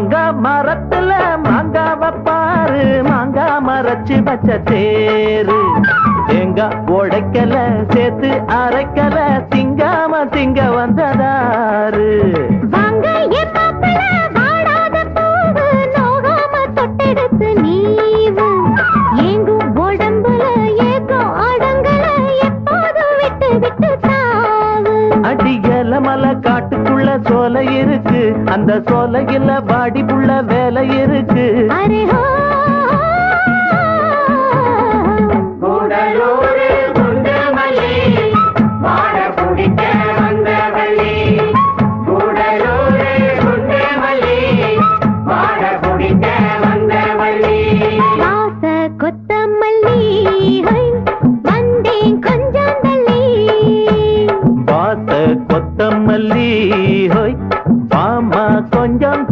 மாங்கா மரத்துல மாங்காவ பாரு, மாங்கா மரச்சு வச்ச தேரு. தேங்காய் உடைக்கல சேர்த்து அரைக்கல, திங்காம திங்க வந்ததாரு. அடியல மலை காட்டுக்குள்ள சோலை இருக்கு, அந்த சோலையில வாடி புள்ள வேலை இருக்கு.